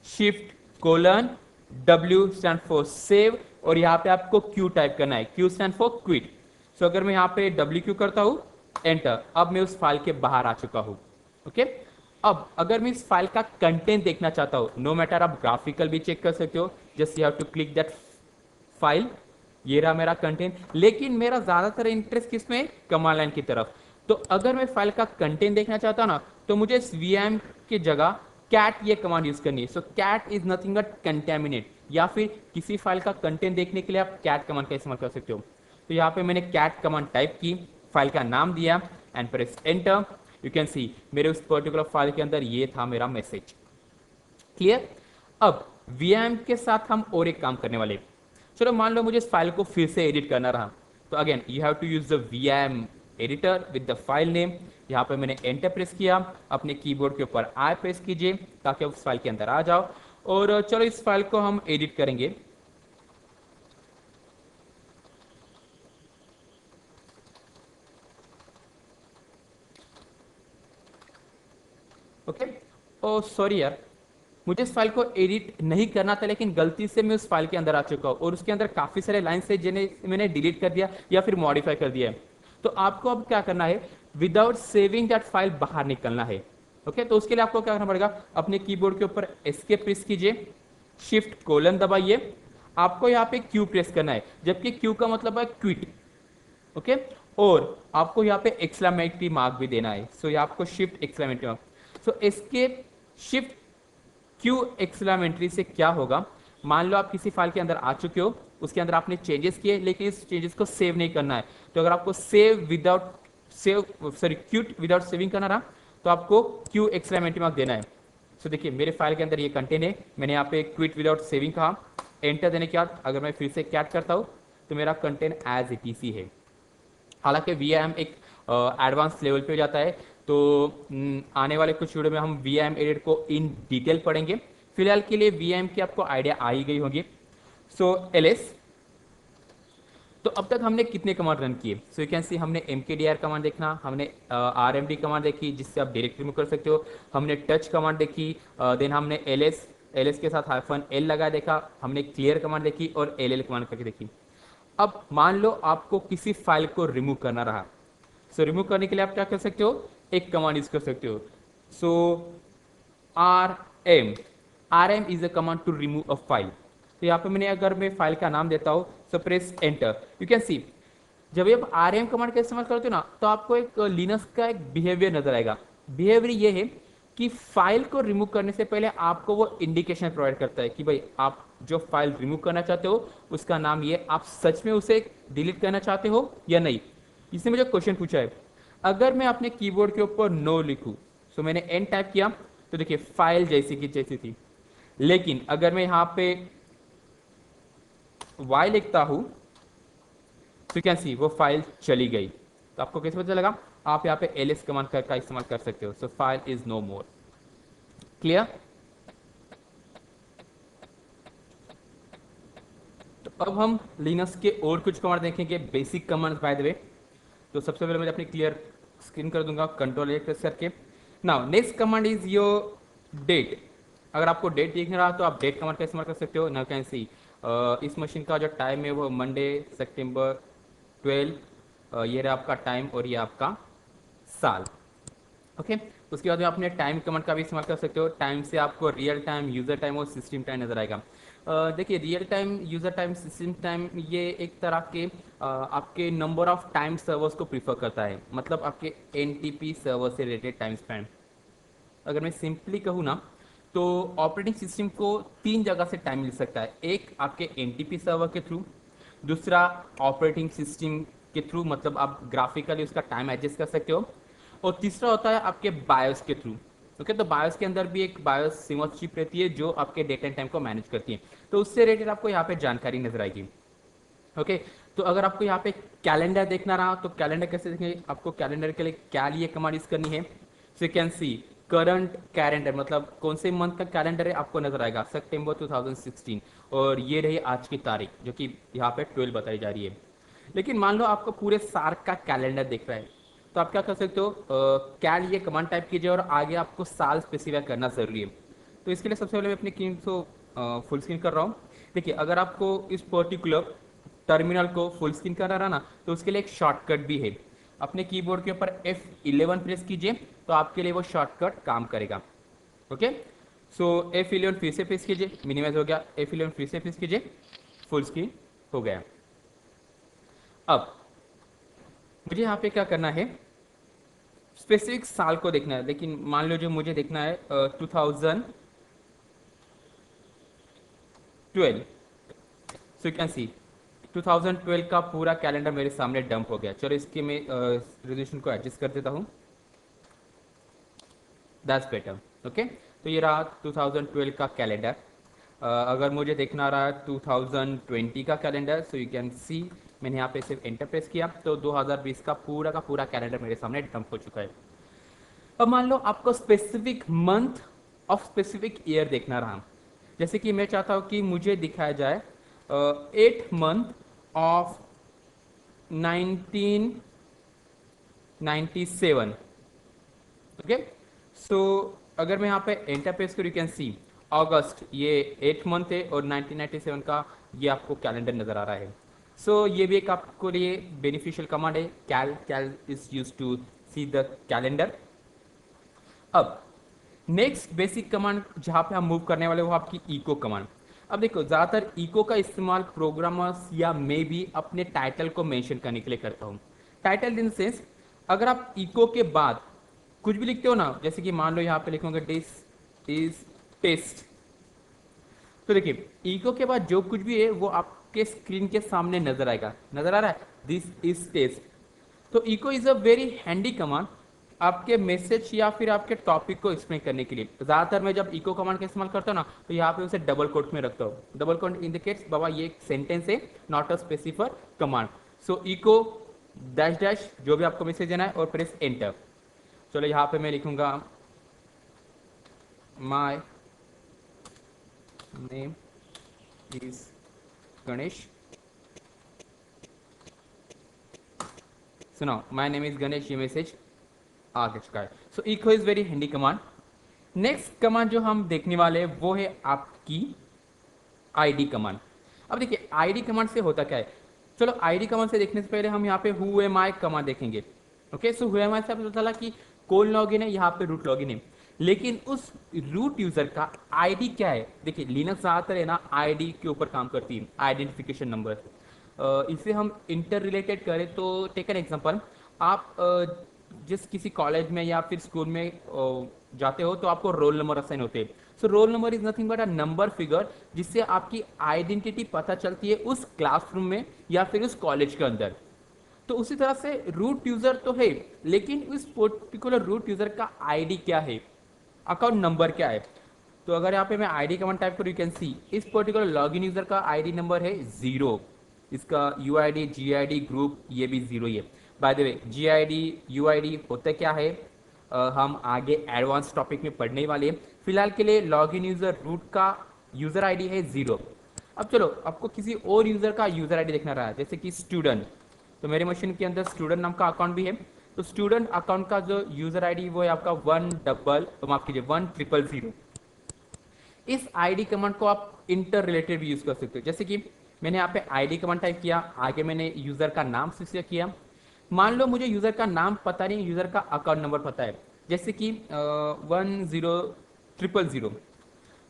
shift colon W stand for save, और यहाँ पे आपको Q टाइप करना है, Q स्टैंड फॉर क्विट। सो अगर मैं यहाँ पे WQ करता हूँ, एंटर, अब मैं उस फाइल के बाहर आ चुका हूँ। ओके, अब अगर मैं इस फाइल का कंटेंट देखना चाहता हूँ, नो मैटर आप ग्राफिकल भी चेक कर सकते हो, just you have to click that file. ये रहा मेरा कंटेंट, लेकिन मेरा ज्यादातर इंटरेस्ट किसमें है, कमांड लाइन की तरफ। तो अगर मैं फाइल का कंटेंट देखना चाहता हूं ना, तो मुझे इस वीएम की जगह कैट ये कमांड यूज करनी है। So cat is nothing but contaminate, या फिर किसी फाइल का कंटेंट देखने के लिए आप कैट कमांड का इस्तेमाल कर सकते हो। तो यहाँ पे मैंने कैट कमांड टाइप की, फाइल का नाम दिया and press enter. You can सी मेरे उस पर्टिकुलर फाइल के अंदर ये था मेरा मैसेज। क्लियर। अब वीएम के साथ हम और एक काम करने वाले। चलो मान लो मुझे इस फाइल को फिर से एडिट करना रहा, तो again you have to use the VM editor with the file name. यहाँ पे मैंने एंटर प्रेस किया, अपने कीबोर्ड के ऊपर आई प्रेस कीजिए ताकि आप उस फाइल के अंदर आ जाओ, और चलो इस फाइल को हम एडिट करेंगे। ओके, ओ सॉरी यार, मुझे इस फाइल को एडिट नहीं करना था, लेकिन गलती से मैं उस फाइल के अंदर आ चुका हूँ और उसके अंदर काफी सारे लाइन्स है जिन्हें मैंने डिलीट कर दिया या फिर मॉडिफाई कर दिया है। तो आपको अब क्या करना है, विदाउट सेविंग दैट फाइल बाहर निकलना है। ओके, तो उसके लिए आपको क्या करना पड़ेगा, अपने कीबोर्ड के ऊपर एस्केप प्रेस कीजिए, शिफ्ट कोलन दबाइए, आपको यहाँ पे क्यू प्रेस करना है, जबकि क्यू का मतलब है क्विट। ओके, और आपको यहाँ पे एक्सक्लेमेटरी मार्क भी देना है। सो यहाँ आपको शिफ्ट एक्सक्लेमेटरी मार्क। सो एस्केप शिफ्ट क्यू एक्सक्लेमेटरी से क्या होगा, मान लो आप किसी फाइल के अंदर आ चुके हो, उसके अंदर आपने चेंजेस किए, लेकिन इस चेंजेस को सेव नहीं करना है। तो अगर आपको क्यूट विदाउट सेविंग करना रहा, तो आपको क्यू एक्सक्लेमेटरी मार्क देना है। सो देखिए मेरे फाइल के अंदर ये कंटेंट है, मैंने यहाँ पे क्विट विदाउट सेविंग कहा, एंटर देने के बाद अगर मैं फिर से कैट करता हूँ तो मेरा कंटेंट एज इट इज ही है। हालांकि वीएम एक एडवांस लेवल पे हो जाता है, तो आने वाले कुछ वीडियो में हम वीएम एडिट को इन डिटेल पढ़ेंगे। फिलहाल के लिए वीएम की आपको आइडिया आ ही गई होगी। सो एलएस, तो अब तक हमने कितने कमांड रन किए, सो यू कैन सी हमने mkdir कमांड देखना, हमने rmd कमांड देखी जिससे आप डायरेक्ट रिमूव कर सकते हो, हमने टच कमांड देखी, देन हमने ls के साथ -l लगा देखा, हमने क्लियर कमांड देखी और ll कमांड करके देखी। अब मान लो आपको किसी फाइल को रिमूव करना रहा, सो रिमूव करने के लिए आप क्या कर सकते हो, एक कमांड यूज कर सकते हो। So rm is a command to remove a file. तो यहाँ पे मैंने अगर मैं फाइल का नाम देता हूँ, सो प्रेस एंटर, यू कैन सी जब ये आप rm कमांड का इस्तेमाल करते हो ना, तो आपको एक लिनक्स का एक बिहेवियर नजर आएगा। बिहेवियर ये है कि फाइल को रिमूव करने से पहले आपको वो इंडिकेशन प्रोवाइड करता है कि भाई आप जो फाइल रिमूव करना चाहते हो उसका नाम ये, आप सच में उसे डिलीट करना चाहते हो या नहीं। इसने मुझे क्वेश्चन पूछा है, अगर मैं अपने कीबोर्ड के ऊपर नो लिखूं, तो मैंने एन टाइप किया तो देखिए फाइल जैसी की जैसी थी, लेकिन अगर मैं यहाँ पे वाई लिखता हूं तो क्या सी वो फाइल चली गई। तो आपको कैसे पता चलेगा, आप यहाँ पे एलएस कमांड का इस्तेमाल कर सकते हो। So file is no more. Clear. तो अब हम लिनक्स के और कुछ कमांड देखेंगे, basic command by the way. तो सबसे पहले मैं अपनी क्लियर स्क्रीन कर दूंगा कंट्रोल ए प्रेस करके। Now next command is your date. अगर आपको डेट देखना रहा तो आप डेट कमांड का इस्तेमाल कर सकते हो। नाउ कैन सी इस मशीन का जो टाइम है वो मंडे सितंबर 12, ये रहा आपका टाइम और ये आपका साल। ओके उसके बाद में आपने टाइम कमांड का भी इस्तेमाल कर सकते हो। टाइम से आपको रियल टाइम, यूजर टाइम और सिस्टम टाइम नजर आएगा। देखिए real time, user time, system time ये एक तरह के आपके नंबर ऑफ टाइम सर्वर्स को प्रीफर करता है, मतलब आपके एनटीपी सर्वर से रिलेटेड टाइम स्पैन। अगर मैं सिंपली कहूँ ना तो ऑपरेटिंग सिस्टम को तीन जगह से टाइम मिल सकता है। एक आपके एनटीपी सर्वर के थ्रू, दूसरा ऑपरेटिंग सिस्टम के थ्रू, मतलब आप ग्राफिकली उसका टाइम एडजस्ट कर सकते हो, और तीसरा होता है आपके बायोस के थ्रू। ओके तो बायोस के अंदर भी एक बायोस सीमॉस चिप रहती है जो आपके डेट एंड टाइम को मैनेज करती है, तो उससे रिलेटेड आपको यहाँ पे जानकारी नजर आएगी। ओके तो अगर आपको यहाँ पे कैलेंडर देखना रहा तो कैलेंडर कैसे देखेंगे, आपको कैलेंडर के लिए क्या लिए कमांड यूज करनी है। सो you can C current calendar, मतलब कौन से मंथ का कैलेंडर है आपको नजर आएगा, सितंबर 2016, और ये रही आज की तारीख जो कि यहाँ पे 12 बताई जा रही है। लेकिन मान लो आपको पूरे साल का कैलेंडर दिख रहा है, तो आप क्या कर सकते हो, कैल ये कमांड टाइप कीजिए और आगे आपको साल स्पेसिफाई करना जरूरी है। तो इसके लिए सबसे पहले मैं अपनी स्क्रीन को फुल स्क्रीन कर रहा हूँ। देखिए अगर आपको इस पर्टिकुलर टर्मिनल को फुल स्क्रीन करना रहा ना तो उसके लिए एक शॉर्टकट भी है। अपने कीबोर्ड के ऊपर F11 प्रेस कीजिए तो आपके लिए वो शॉर्टकट काम करेगा। ओके सो F11 फिर से प्रेस कीजिए, मिनिमाइज हो गया, F11 फिर से प्रेस कीजिए, फुल स्क्रीन हो गया। अब मुझे यहाँ पे क्या करना है, स्पेसिफिक साल को देखना है, लेकिन मान लो जो मुझे देखना है 2012। सो यू कैन सी 2012 का पूरा कैलेंडर मेरे सामने डंप हो गया। चलो इसके मैं रेजोल्यूशन को एडजस्ट कर देता हूँ, दैट्स बेटर। ओके तो ये रहा 2012 का कैलेंडर। अगर मुझे देखना रहा 2020 का कैलेंडर, सो यू कैन सी मैंने यहाँ पे सिर्फ एंटर प्रेस किया तो 2020 का पूरा कैलेंडर मेरे सामने डंप हो चुका है। अब मान लो आपको specific month of specific year देखना रहा, जैसे कि मैं चाहता हूँ कि मुझे दिखाया जाए 8 मंथ ऑफ 1997। ओके सो अगर मैं यहाँ पे एंटर प्रेस करूँ, यू कैन सी अगस्त, ये 8 मंथ है और 1997 का ये आपको कैलेंडर नजर आ रहा है। सो ये भी एक आपको लिए बेनिफिशियल कमांड है, cal. Cal is use to see the calendar. अब नेक्स्ट बेसिक कमांड जहां पे हम मूव करने वाले वो आपकी इको कमांड। अब देखो ज्यादातर इको का इस्तेमाल प्रोग्रामर्स या मे भी अपने टाइटल को मेंशन करने के लिए करता हूं। टाइटल इन सेंस अगर आप इको के बाद कुछ भी लिखते हो ना, जैसे कि मान लो यहाँ पे लिखोगे दिस इज टेस्ट, तो देखिए इको के बाद जो कुछ भी है वो आपके स्क्रीन के सामने नजर आएगा। नजर आ रहा है दिस इज टेस्ट। तो echo is a very handy command आपके मैसेज या फिर आपके टॉपिक को एक्सप्लेन करने के लिए। ज्यादातर मैं जब इको कमांड का इस्तेमाल करता हूँ ना तो यहाँ पे उसे डबल कोट में रखता हूँ। डबल कोट इंडिकेट्स बाबा ये एक सेंटेंस है, not a specified command. So echo dash dash जो भी आपको मैसेज देना है और प्रेस एंटर। चलो यहाँ पे मैं लिखूंगा माय नेम इज गणेश। सुनो माय नेम इज गणेश, ये मैसेज आ चुका है। So echo is very handy command. Next command जो हम देखने वाले हैं वो है आपकी आईडी कमांड। अब देखिए आईडी कमांड से होता क्या है, चलो आईडी कमांड से देखने से पहले हम यहाँ पे हु एम आई कमांड देखेंगे। ओके सो हु एम आई से आपको पता चला कि कौन लॉगिन है, यहाँ पे रूट लॉगिन है, लेकिन उस रूट यूजर का आईडी क्या है। देखिए लिनक्स ज्यादातर है ना आईडी के ऊपर काम करती है, आइडेंटिफिकेशन नंबर। इसे हम इंटर रिलेटेड करें तो टेक एन एग्जांपल, आप जिस किसी कॉलेज में या फिर स्कूल में जाते हो तो आपको रोल नंबर असाइन होते हैं। So roll number is nothing but a number figure जिससे आपकी आइडेंटिटी पता चलती है उस क्लासरूम में या फिर उस कॉलेज के अंदर। तो उसी तरह से रूट यूजर तो है, लेकिन उस पर्टिकुलर रूट यूजर का आईडी क्या है, अकाउंट नंबर क्या है। तो अगर यहाँ पे मैं आईडी कमांड टाइप करूँ, यू कैन सी इस पर्टिकुलर लॉगिन यूजर का आईडी नंबर है 0, इसका यूआईडी जीआईडी ग्रुप ये भी 0 ही है। Bye the way GID UID होता क्या है, हम आगे एडवांस टॉपिक में पढ़ने वाले हैं। फिलहाल के लिए लॉगिन यूजर रूट का यूजर आईडी है 0। अब चलो आपको किसी और यूजर का यूजर आईडी देखना रहा है, जैसे कि स्टूडेंट। तो मेरे मशीन के अंदर स्टूडेंट नाम का अकाउंट भी है। तो स्टूडेंट अकाउंट का जो यूजर आईडी वो है आपका 100, इस आईडी कमांड को आप इंटर रिलेटेड भी यूज कर सकते हो। जैसे कि मैंने यहाँ पे आईडी कमांड टाइप किया, आगे मैंने यूजर का नाम स्पेसिफाई किया। मान लो मुझे यूजर का नाम पता नहीं, यूजर का अकाउंट नंबर पता है, जैसे कि 10,000,000।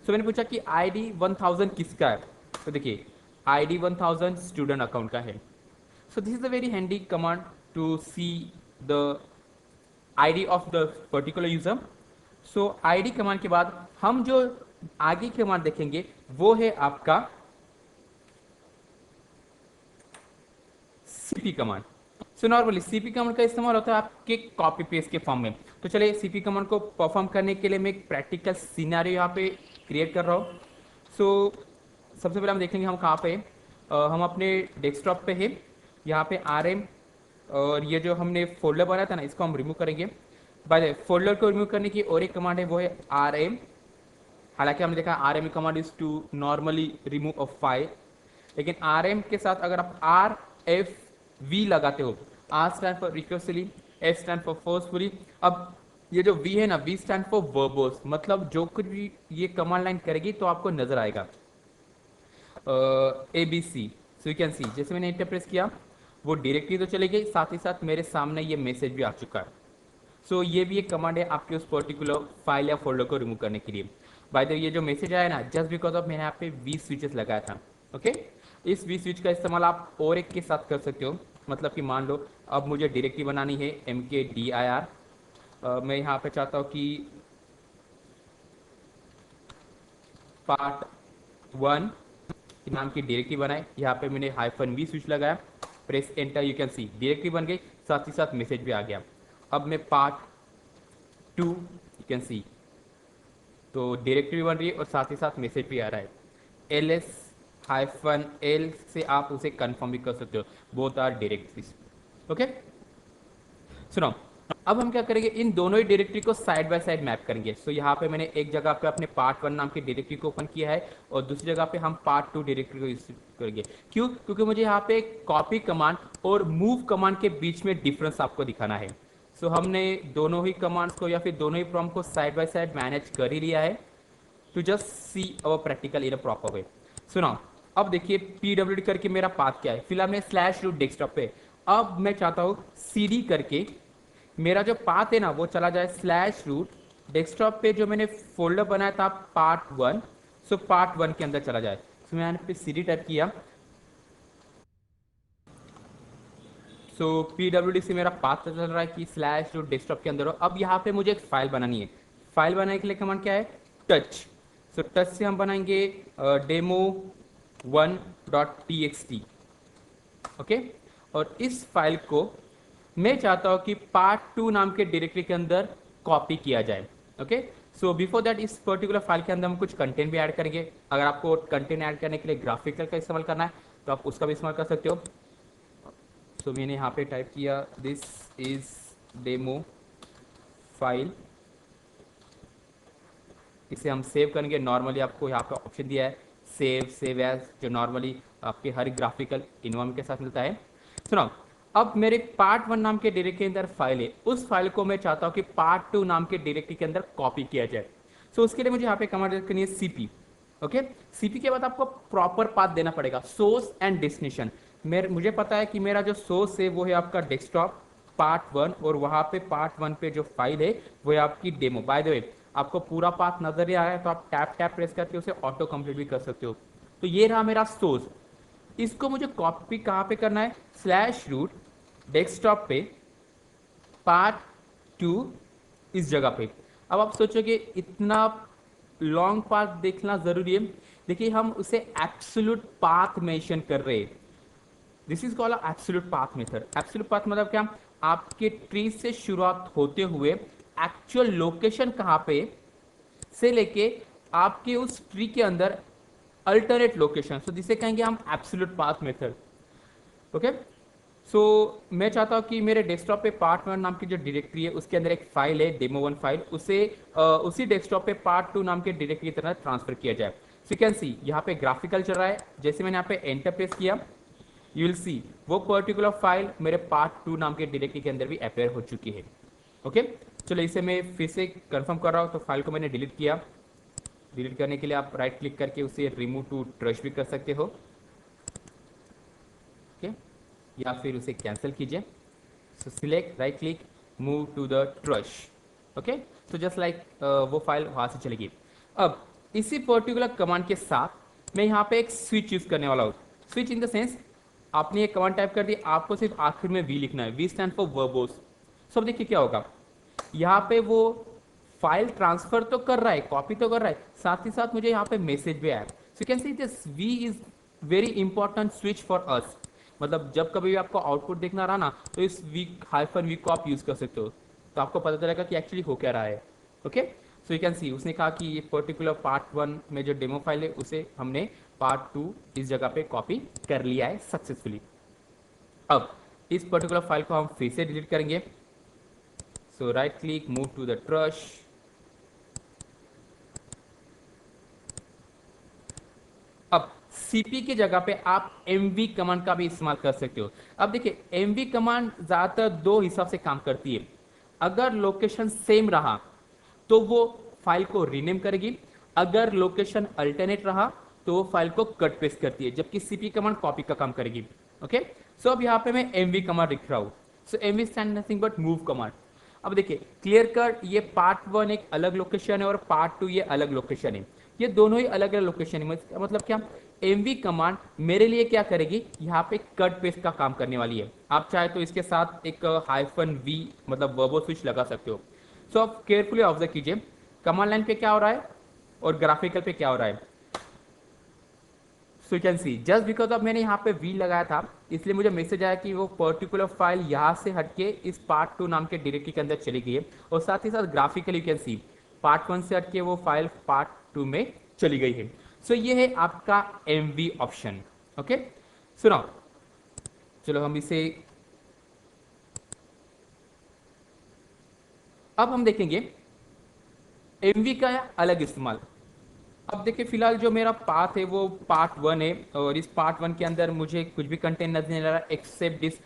सो मैंने पूछा कि आईडी 1000 किसका है, तो देखिए आईडी 1000 स्टूडेंट अकाउंट का है। So this is a very handy command to see the ID of the particular user. So ID command के बाद हम जो आगे कमांड देखेंगे वो है आपका CP command. So normally CP command का इस्तेमाल होता है आपके कॉपी पेस्ट के फॉर्म में। तो चलिए सीपी कमांड को परफॉर्म करने के लिए मैं एक प्रैक्टिकल सिनेरियो यहाँ पे क्रिएट कर रहा हूँ। सो सबसे पहले हम देखेंगे हम कहाँ पे हम अपने डेस्कटॉप पे है, यहाँ पे आरएम, और ये जो हमने फोल्डर बनाया था ना इसको हम रिमूव करेंगे। बाय फोल्डर को रिमूव करने की और एक कमांड है वो है आरएम। हालांकि हमने देखा RM command is to normally remove a file, लेकिन आरएम के साथ अगर आप आर एफ वी लगाते हो, R stand for recursively, F stand for forcefully. अब ये जो वी है ना, वी स्टैंड फॉर वर्बोस, मतलब जो कुछ भी ये कमांड लाइन करेगी तो आपको नजर आएगा A B C. So you can see जैसे मैंने इंटर प्रेस किया वो डायरेक्टली तो चली गई, साथ ही साथ मेरे सामने ये मैसेज भी आ चुका है। सो ये भी एक कमांड है आपके उस पर्टिकुलर फाइल या फोल्डर को रिमूव करने के लिए। बाय द ये जो मैसेज आया ना, जस्ट बिकॉज ऑफ मैंने यहाँ पे वी स्विचेस लगाया था। ओके, इस वी स्विच का इस्तेमाल आप और एक के साथ कर सकते हो। मतलब कि मान लो अब मुझे डायरेक्टली बनानी है MKDIR, मैं यहाँ पे चाहता हूँ कि part 1 नाम की डायरेक्टरी बनाए। यहाँ पे मैंने -V स्विच लगाया, press enter, you can C directory बन गई, साथ ही साथ मैसेज भी आ गया। अब मैं part 2 यू कैन सी, तो डायरेक्टरी बन रही है और साथ ही साथ मैसेज भी आ रहा है। LS-L से आप उसे कंफर्म भी कर सकते हो, बोथ आर डायरेक्टरीज। ओके, सुनो अब हम क्या करेंगे, इन दोनों ही डायरेक्टरी को साइड बाय साइड मैप करेंगे। सो यहाँ पे मैंने एक जगह पे अपने part 1 नाम की डायरेक्टरी को ओपन किया है और दूसरी जगह पे हम part 2 डायरेक्टरी को यूज करेंगे। क्यों? क्योंकि मुझे यहाँ पे कॉपी कमांड और मूव कमांड के बीच में डिफरेंस आपको दिखाना है। सो हमने दोनों ही कमांड्स को या फिर दोनों ही प्रॉम्प्ट को साइड बाय साइड मैनेज कर ही लिया है to just see our practical in a proper way. सुनो अब देखिए PWD करके मेरा पाथ क्या है, फिलहाल मैं /root डेस्कटॉप पे। अब मैं चाहता हूँ CD करके मेरा जो पाथ है ना वो चला जाए /root डेस्कटॉप पे जो मैंने फोल्डर बनाया था part 1, सो part 1 के अंदर चला जाए। सो मैंने पे CD टाइप किया, सो PWD से मेरा पाथ चल रहा है कि /root डेस्कटॉप के अंदर हो। अब यहाँ पे मुझे एक फाइल बनानी है। फाइल बनाने के लिए कमांड क्या है, टच। सो टच से हम बनाएंगे demo1.txt। ओके, और इस फाइल को मैं चाहता हूँ कि part 2 नाम के डायरेक्टरी के अंदर कॉपी किया जाए। ओके, सो बिफोर दैट इस पर्टिकुलर फाइल के अंदर हम कुछ कंटेंट भी ऐड करेंगे। अगर आपको कंटेंट ऐड करने के लिए ग्राफिकल का इस्तेमाल करना है तो आप उसका भी इस्तेमाल कर सकते हो। सो मैंने यहाँ पे टाइप किया दिस इज डेमो फाइल, इसे हम सेव करेंगे। नॉर्मली आपको यहाँ पे ऑप्शन दिया है सेव एज, जो नॉर्मली आपके हर ग्राफिकल इन्वायरमेंट के साथ मिलता है। सुनो अब मेरे part 1 नाम के डायरेक्टरी के अंदर फाइल है, उस फाइल को मैं चाहता हूँ कि part 2 नाम के डायरेक्टरी के अंदर कॉपी किया जाए। सो उसके लिए मुझे यहाँ पे कमांड करनी है CP। ओके, CP के बाद आपको प्रॉपर पाथ देना पड़ेगा, सोर्स एंड डेस्टिनेशन। मुझे पता है कि मेरा जो सोर्स है वो है आपका डेस्कटॉप part 1, और वहाँ पे part 1 पे जो फाइल है वो है आपकी डेमो। बाय द वे आपको पूरा पाथ नजर नहीं आ रहा है तो आप टैप प्रेस करके उसे ऑटो कंप्लीट भी कर सकते हो। तो ये रहा मेरा सोर्स, इसको मुझे कॉपी कहाँ पे करना है, /root डेस्कटॉप पे part 2 इस जगह पे। अब आप सोचोगे इतना लॉन्ग पाथ देखना जरूरी है। देखिए हम उसे एब्सोल्यूट पाथ मेंशन कर रहे हैं। This is called absolute path method. Absolute path मतलब क्या, आपके ट्री से शुरुआत होते हुए एक्चुअल लोकेशन कहाँ पे से लेके आपके उस ट्री के अंदर अल्टरनेट लोकेशन, सो जिसे कहेंगे हम एब्सोल्यूट पाथ मेथड। ओके, सो मैं चाहता हूँ कि मेरे डेस्कटॉप पे पार्ट वन नाम की जो डायरेक्टरी है उसके अंदर एक फाइल है डेमो वन फाइल, उसे उसी डेस्कटॉप पे पार्ट टू नाम के डायरेक्टरी की तरह ट्रांसफर किया जाए। सो यू कैन सी यहाँ पे ग्राफिकल चल रहा है, जैसे मैंने यहाँ पे एंटर प्रेस किया यू विल सी वो पर्टिकुलर फाइल मेरे पार्ट टू नाम के डायरेक्टरी के अंदर भी अपेयर हो चुकी है। ओके, चलो इसे मैं फिर से कंफर्म कर रहा हूँ। तो फाइल को मैंने डिलीट किया। डिलीट करने के लिए आप राइट क्लिक करके उसे रिमूव टू ट्रश भी कर सकते हो। ओके, या फिर उसे कैंसिल कीजिए। So select right click move to the trash. Okay, so just like वो फाइल वहां से चलेगी। अब इसी पर्टिकुलर कमांड के साथ मैं यहाँ पे एक स्विच यूज करने वाला हूँ। स्विच इन द सेंस, आपने ये कमांड टाइप कर दी, आपको सिर्फ आखिर में वी लिखना है। V stand for verbose. सब देखिए क्या होगा, यहाँ पे वो फाइल ट्रांसफर तो कर रहा है, कॉपी तो कर रहा है, साथ ही साथ मुझे यहाँ पे मैसेज भी आया। So can see this V is very important switch for us. मतलब जब कभी भी आपको आउटपुट देखना रहा ना, तो इस वीक हाइफन वीक को आप यूज कर सकते हो, तो आपको पता चलेगा कि एक्चुअली हो क्या रहा है। ओके, सो यू कैन सी उसने कहा कि ये पर्टिकुलर पार्ट वन में जो डेमो फाइल है उसे हमने पार्ट टू इस जगह पे कॉपी कर लिया है सक्सेसफुली। अब इस पर्टिकुलर फाइल को हम फिर से डिलीट करेंगे। So right click move to the trash. अब cp की जगह पे आप mv कमांड का भी इस्तेमाल कर सकते हो। अब देखिए mv कमांड ज्यादातर दो हिसाब से काम करती है। अगर लोकेशन सेम रहा तो वो फाइल को रीनेम करेगी, अगर लोकेशन अल्टरनेट रहा तो वो फाइल को कट पेस्ट करती है, जबकि cp कमांड कॉपी का काम करेगी। ओके, सो अब यहाँ पे मैं mv कमांड लिख रहा हूँ। सो mv stand nothing but move command. अब देखिए क्लियर कट, ये पार्ट वन एक अलग लोकेशन है और पार्ट टू ये अलग लोकेशन है। ये दोनों ही अलग अलग लोकेशन है। मतलब क्या, mv कमांड मेरे लिए क्या करेगी, यहाँ पे कट पेस्ट का काम करने वाली है। आप चाहे तो इसके साथ एक हाइफन वी मतलब वर्बो स्विच लगा सकते हो। सो आप केयरफुली ऑब्जर्व कीजिए कमांड लाइन पे क्या हो रहा है और ग्राफिकल पे क्या हो रहा है। सो you can C just because अब मैंने यहाँ पे वी लगाया था, इसलिए मुझे मैसेज आया कि वो पर्टिकुलर फाइल यहाँ से हटके इस पार्ट टू नाम के डायरेक्टरी के अंदर चली गई है, और साथ ही साथ graphically you can see part one से हटके वो फाइल पार्ट टू में चली गई है। सो ये है आपका MV ऑप्शन। ओके, सुनो चलो हम इसे अब हम देखेंगे MV का अलग इस्तेमाल। अब देखिए फिलहाल जो मेरा पाथ है वो पार्ट वन है, और इस पार्ट वन के अंदर मुझे कुछ भी कंटेंट नहीं आ रहा except this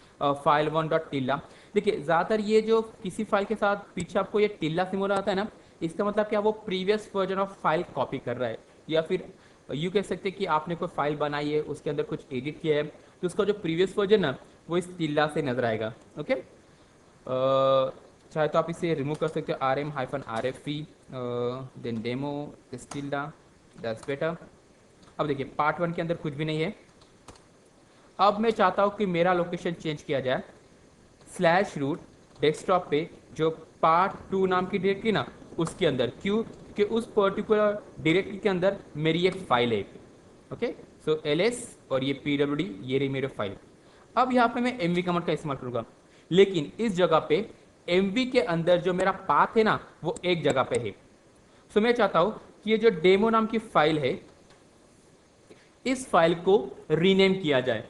file one dot tilde. देखिए ज़्यादातर ये जो किसी फाइल के साथ पीछे आपको ये टिल्ला सिंबल आता है ना, इसका मतलब क्या, वो previous version of file copy कर रहा है, या फिर यू कह सकते हैं कि आपने कोई फाइल बनाई है उसके अंदर कुछ एडिट किया है, तो उसका जो प्रीवियस वर्जन है वो इस टिल्ला से नजर आएगा। ओके, चाहे तो आप इसे रिमूव कर सकते हो, rm-rfe देन डेमो टिल्ला, दैट्स बेटर। अब देखिए पार्ट वन के अंदर कुछ भी नहीं है। अब मैं चाहता हूँ कि मेरा लोकेशन चेंज किया जाए स्लैश रूट डेस्कटॉप पे जो पार्ट टू नाम की डायरेक्टरी ना उसके अंदर, क्यों कि उस पर्टिकुलर डायरेक्टरी के अंदर मेरी एक फाइल है। ओके, सो ls और ये pwd ये रही मेरी फाइल। अब यहाँ पे मैं mv कमांड का इस्तेमाल करूंगा, लेकिन इस जगह पे mv के अंदर जो मेरा पाथ है ना वो एक जगह पे है। सो मैं चाहता हूं कि ये जो डेमो नाम की फाइल है इस फाइल को रीनेम किया जाए।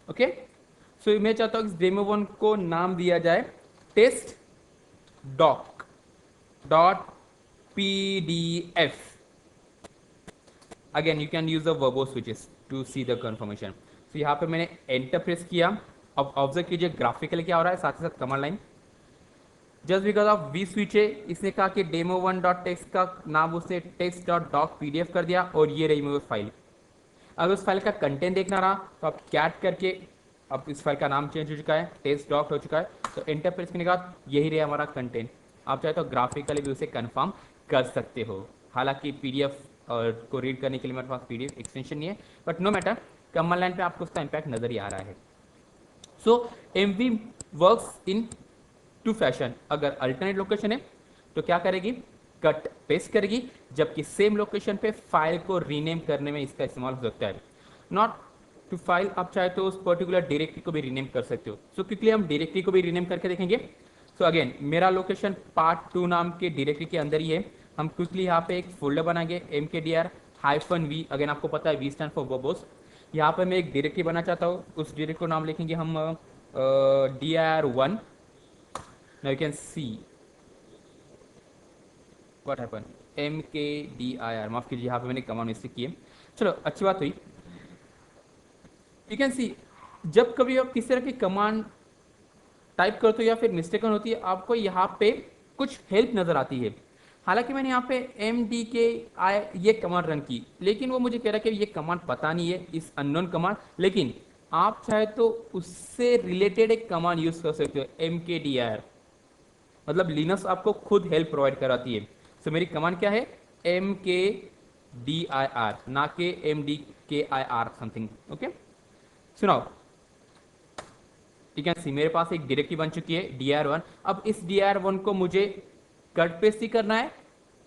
ओके, सो मैं चाहता हूं इस डेमो वन को नाम दिया जाए test doc dot pdf। Again you can use the verbose switches to see the confirmation. तो यहाँ पे मैंने एंटर प्रेस किया। अब ऑब्जर्व कीजिए ग्राफिकली क्या हो रहा है, साथ ही साथ command line just because of V switch है, इसने कहा कि डेमो वन डॉट टेक्स्ट का नाम उसने टेक्स्ट डॉट डॉक pdf कर दिया, और ये रही मेरी फाइल। अगर उस फाइल का कंटेंट देखना रहा तो आप कैट करके, अब इस फाइल का नाम चेंज हो चुका है, टेक्स्ट डॉक हो चुका है, तो एंटर प्रेस करने के बाद यही रहे हमारा कंटेंट। आप चाहे तो ग्राफिकली भी उसे कन्फर्म कर सकते हो। हालांकि पीडीएफ को रीड करने के लिए मेरे पास पीडीएफ एक्सटेंशन नहीं है, but no matter, command line पे आपको उसका इम्पैक्ट नजर ही आ रहा है। So MV works in two fashion. अगर अल्टरनेट लोकेशन है तो क्या करेगी, कट पेस्ट करेगी, जबकि सेम लोकेशन पे फाइल को रीनेम करने में इसका इस्तेमाल हो सकता है। नॉट टू फाइल, आप चाहे तो उस पर्टिकुलर डायरेक्टरी को भी रीनेम कर सकते हो। सो क्विकली हम डायरेक्टरी को भी रीनेम करके देखेंगे। सो अगेन मेरा लोकेशन पार्ट 2 नाम के डायरेक्टरी के अंदर ही है। हम क्विकली यहाँ पे एक फोल्डर बनाएंगे mkdir-v। अगेन आपको पता है v स्टैंड फॉर वर्बोस। यहाँ पे मैं एक डायरेक्टरी बनाना चाहता हूँ, उस डायरेक्टरी को नाम लिखेंगे हम dir1। Now you can see what happen, mkdir, माफ कीजिए यहाँ पे मैंने कमांड मिस्टेक की है। चलो अच्छी बात हुई। यू कैन सी जब कभी आप किसी तरह की कमांड टाइप करते हो या फिर मिस्टेकन होती है, आपको यहाँ पे कुछ हेल्प नजर आती है। हालांकि मैंने यहाँ पे mdki ये कमांड रन की, लेकिन वो मुझे कह रहा है कि ये कमांड पता नहीं है, इस अननोन कमांड। लेकिन आप चाहे तो उससे रिलेटेड एक कमांड यूज कर सकते हो, mkdir। मतलब लिनक्स आपको खुद हेल्प प्रोवाइड कराती है। सो मेरी कमांड क्या है, mkdir, ना के mdkir समथिंग। ओके सुनाओ, यू कैन सी मेरे पास एक डायरेक्टरी बन चुकी है dir1। अब इस dir1 को मुझे कट पेस्ट ही करना है,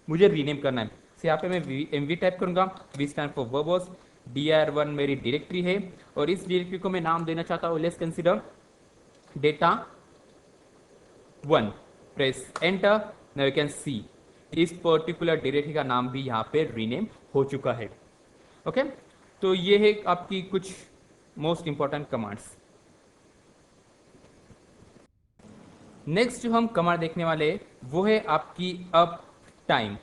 मुझे रीनेम करना है। तो यहाँ पे मैं mv टाइप करूंगा, v stand for verbose. dir1 मेरी डायरेक्टरी है और इस डायरेक्टरी को मैं नाम देना चाहता हूँ, let's consider data1। Press enter. Now you can सी इस पर्टिकुलर डायरेक्टरी का नाम भी यहाँ पे रीनेम हो चुका है। ओके तो ये है आपकी कुछ मोस्ट इंपॉर्टेंट कमांड्स। नेक्स्ट जो हम कमांड देखने वाले हैं वो है आपकी अप टाइम।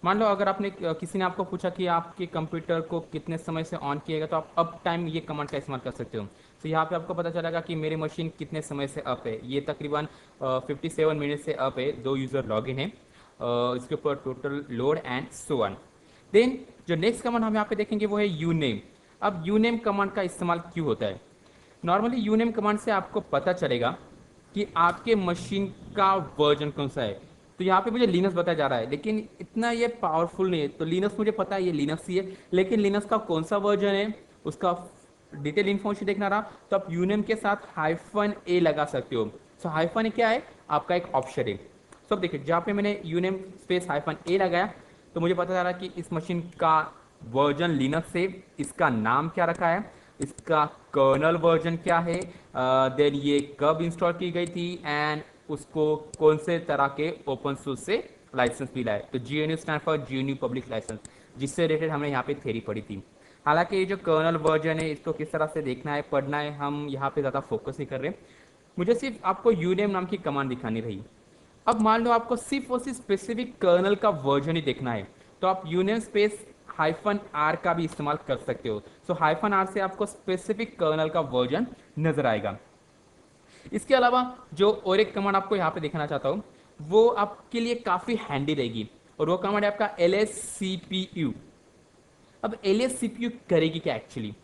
मान लो अगर आपने किसी ने आपको पूछा कि आपके कंप्यूटर को कितने समय से ऑन किएगा, तो आप अप टाइम ये कमांड का इस्तेमाल कर सकते हो। तो यहाँ पे आपको पता चलेगा कि मेरी मशीन कितने समय से अप है। ये तकरीबन 57 मिनट से अप है, 2 यूज़र लॉगिन है, इसके ऊपर total load and so on. Then जो नेक्स्ट कमांड हम यहाँ पे देखेंगे वो है यूनेम। अब यूनेम कमांड का इस्तेमाल क्यों होता है? नॉर्मली यूनेम कमांड से आपको पता चलेगा कि आपके मशीन का वर्जन कौन सा है। तो यहाँ पे मुझे लिनक्स बताया जा रहा है, लेकिन इतना ये पावरफुल नहीं है। तो लिनक्स मुझे पता है ये लिनक्स ही है, लेकिन लिनक्स का कौन सा वर्जन है उसका डिटेल इन्फॉर्मेशन देखना रहा तो आप यूनेम के साथ -a लगा सकते हो। सो -a क्या है, आपका एक ऑप्शन है। सो अब देखिए जहाँ पे मैंने यूनेम स्पेस -a लगाया तो मुझे पता चला रहा कि इस मशीन का वर्जन लिनक्स है, इसका नाम क्या रखा है, इसका कर्नल वर्जन क्या है, देन ये कब इंस्टॉल की गई थी, एंड उसको कौन से तरह के ओपन सोर्स से लाइसेंस मिला है। तो GNU stand for GNU public licence, जिससे रिलेटेड हमने यहाँ पे थ्योरी पढ़ी थी। हालांकि ये जो कर्नल वर्जन है इसको किस तरह से देखना है पढ़ना है, हम यहाँ पे ज़्यादा फोकस नहीं कर रहे। मुझे सिर्फ आपको यूनेम नाम की कमांड दिखानी रही। अब मान लो आपको सिर्फ और सिर्फ स्पेसिफिक कर्नल का वर्जन ही देखना है, तो आप यूनेम स्पेस -r का भी इस्तेमाल कर सकते हो। सो -r से आपको स्पेसिफिक कर्नल का वर्जन नजर आएगा। इसके अलावा जो और एक कमांड आपको यहाँ पे दिखाना चाहता हूँ वो आपके लिए काफी हैंडी रहेगी, और वो कमांड है आपका lscpu। अब lscpu करेगी क्या एक्चुअली,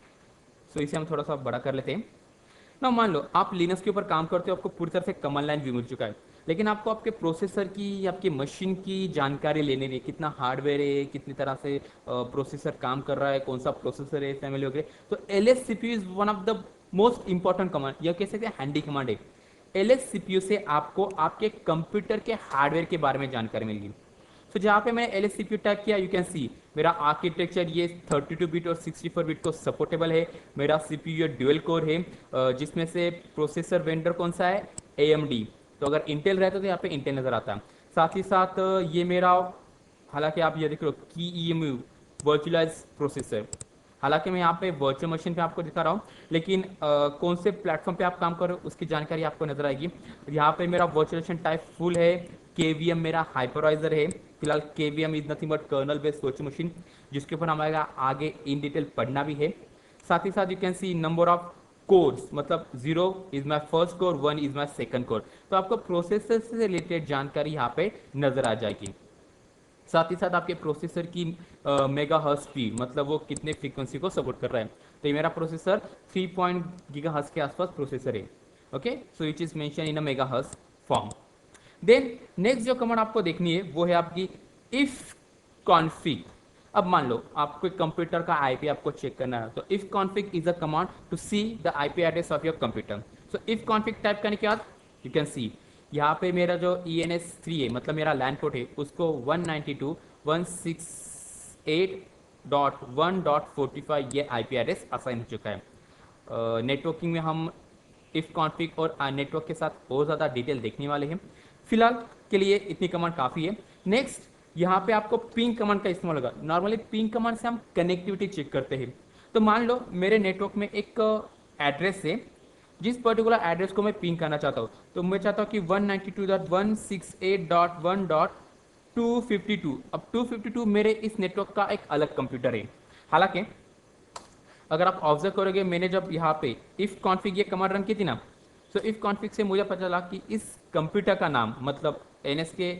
सो इसे हम थोड़ा सा बड़ा कर लेते हैं ना। मान लो आप लिनक्स के ऊपर काम करते हो, आपको पूरी तरह से कमांड लाइन व्यू मिल चुका है, लेकिन आपको आपके प्रोसेसर की, आपकी मशीन की जानकारी लेनी है, कितना हार्डवेयर है, कितनी तरह से प्रोसेसर काम कर रहा है, कौन सा प्रोसेसर है, फैमिली वगैरह। तो lscpu is one of the most important command, यह कह सकते हैं हैंडी कमांड है। lscpu से आपको आपके कंप्यूटर के हार्डवेयर के बारे में जानकारी मिलेगी। तो जहाँ पे मैंने lscpu टाइप किया, यू कैन सी मेरा आर्किटेक्चर ये 32 बिट और 64 बिट को सपोर्टेबल है। मेरा CPU ये ड्यूअल कोर है, जिसमें से प्रोसेसर वेंडर कौन सा है, AMD। तो अगर इंटेल रहता तो यहाँ पे इंटेल नजर आता है। साथ ही साथ ये मेरा, हालांकि आप ये देख लो की EMU वर्चुअलाइज प्रोसेसर, हालांकि मैं यहाँ पे वर्चुअल मशीन पे आपको दिखा रहा हूँ, लेकिन कौन से प्लेटफॉर्म पे आप काम कर रहे हो उसकी जानकारी आपको नजर आएगी। यहाँ पे मेरा वर्चुअलाइजेशन टाइप फुल है, KVM मेरा हाइपरवाइजर है। फिलहाल KVM is nothing but kernel based virtual machine, जिसके ऊपर हमारा आगे इन डिटेल पढ़ना भी है। साथ ही साथ you can see number of cores, मतलब 0 is my first core, 1 is my second core. तो आपको प्रोसेसर से रिलेटेड जानकारी यहाँ पे नजर आ जाएगी। साथ ही साथ आपके प्रोसेसर की मेगा हर्ट्ज स्पीड, मतलब वो कितने फ्रीक्वेंसी को सपोर्ट कर रहा है। तो ये मेरा प्रोसेसर 3 GHz के आसपास प्रोसेसर है। Okay so it is mention in a mega hertz form. Then next जो कमांड आपको देखनी है वो है आपकी इफ कॉन्फिग। अब मान लो आपको कंप्यूटर का IP आपको चेक करना है, तो if config is a command to see the IP address of your computer. So if config type करने के बाद यू कैन सी यहाँ पे मेरा जो ENS3 है, मतलब मेरा लैंड पोर्ट है, उसको 192.168.1.45 ये IP एड्रेस असाइन हो चुका है। नेटवर्किंग में हम इफ कॉन्फ़िग और नेटवर्क के साथ और ज़्यादा डिटेल देखने वाले हैं। फिलहाल के लिए इतनी कमांड काफ़ी है। नेक्स्ट यहाँ पे आपको पिंग कमांड का इस्तेमाल होगा। नॉर्मली पिंग कमांड से हम कनेक्टिविटी चेक करते हैं। तो मान लो मेरे नेटवर्क में एक एड्रेस है, जिस पर्टिकुलर एड्रेस को मैं पिंग करना चाहता हूँ, तो मैं चाहता हूँ कि 192.168.1.252। अब 252 मेरे इस नेटवर्क का एक अलग कंप्यूटर है। हालांकि अगर आप ऑब्जर्व करोगे, मैंने जब यहाँ पे इफ कॉन्फिग ये कमांड रन की थी ना, तो इफ कॉन्फिग से मुझे पता चला कि इस कंप्यूटर का नाम, मतलब NSK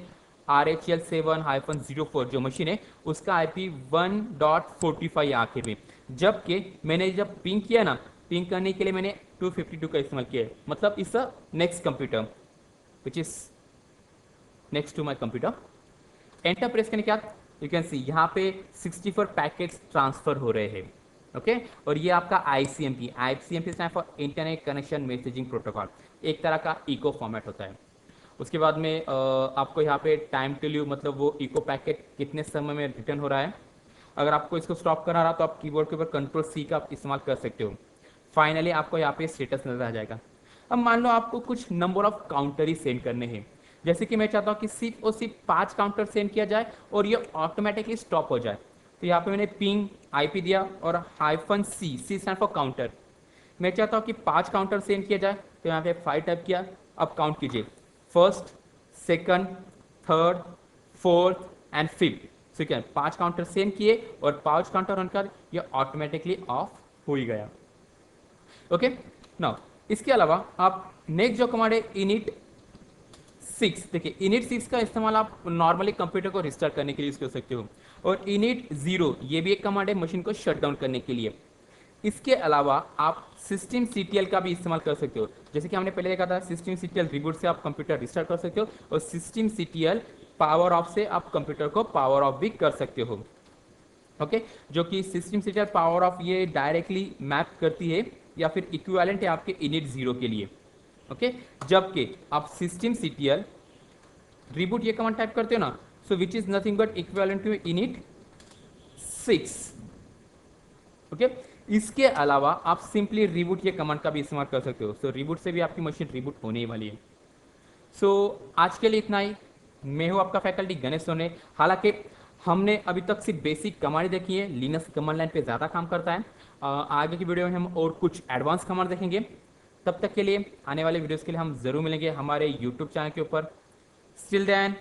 RHL7-04 जो मशीन है, उसका IP 1.45 आखिर में। जबकि मैंने जब पिंग किया ना, पिंग करने के लिए मैंने 252 का इस्तेमाल किया है, मतलब इस next computer which is next to my computer. Enter press करने के बाद यू कैन सी यहाँ पे 64 पैकेट्स ट्रांसफर हो रहे हैं। ओके और ये आपका ICMP stand for internet connection messaging protocol, एक तरह का इको फॉर्मेट होता है। उसके बाद में आपको यहाँ पे टाइम टेल यू, मतलब वो इको पैकेट कितने समय में रिटर्न हो रहा है। अगर आपको इसको स्टॉप करना रहा तो आप कीबोर्ड के ऊपर Ctrl+C का इस्तेमाल कर सकते हो। फाइनली आपको यहाँ पे स्टेटस नजर आ जाएगा। अब मान लो आपको कुछ number of counter he send करने हैं, जैसे कि मैं चाहता हूँ कि सिर्फ और सिर्फ 5 काउंटर सेंड किया जाए और ये ऑटोमेटिकली स्टॉप हो जाए। तो यहाँ पे मैंने पिंग IP दिया और -C स्टैंड फॉर काउंटर। मैं चाहता हूँ कि 5 काउंटर सेंड किया जाए, तो यहाँ पे 5 टाइप किया। अब काउंट कीजिए, first, second, third, fourth and fifth. ठीक है, 5 काउंटर सेंड किए और 5 काउंटर रनकर ये ऑटोमेटिकली ऑफ हो ही गया। ओके नाउ इसके अलावा आप नेक्स्ट जो कमांड है init6, देखिए init6 का इस्तेमाल आप नॉर्मली कंप्यूटर को रिस्टार्ट करने के लिए यूज कर सकते हो, और init0 ये भी एक कमांड है मशीन को शट डाउन करने के लिए। इसके अलावा आप systemctl का भी इस्तेमाल कर सकते हो, जैसे कि हमने पहले देखा था systemctl रिबूट से आप कंप्यूटर रिस्टार्ट कर सकते हो, और systemctl पावर ऑफ से आप कंप्यूटर को पावर ऑफ भी कर सकते हो। ओके जो कि systemctl पावर ऑफ ये डायरेक्टली मैप करती है या फिर इक्विवेलेंट है आपके init0 के लिए। ओके जबकि आप systemctl रिबूट ये कमांड टाइप करते हो ना, so which is nothing but equivalent to init6। Okay इसके अलावा आप सिंपली रिबूट ये कमांड का भी इस्तेमाल कर सकते हो। सो रिबूट से भी आपकी मशीन रिबूट होने ही वाली है। सो आज के लिए इतना ही। मैं हूँ आपका फैकल्टी गणेश सोने। हालांकि हमने अभी तक सिर्फ बेसिक कमांड देखी है, लिनक्स कमांड लाइन पे ज़्यादा काम करता है। आगे की वीडियो में हम और कुछ एडवांस कमांड देखेंगे। तब तक के लिए, आने वाले वीडियोस के लिए हम ज़रूर मिलेंगे हमारे यूट्यूब चैनल के ऊपर। Still then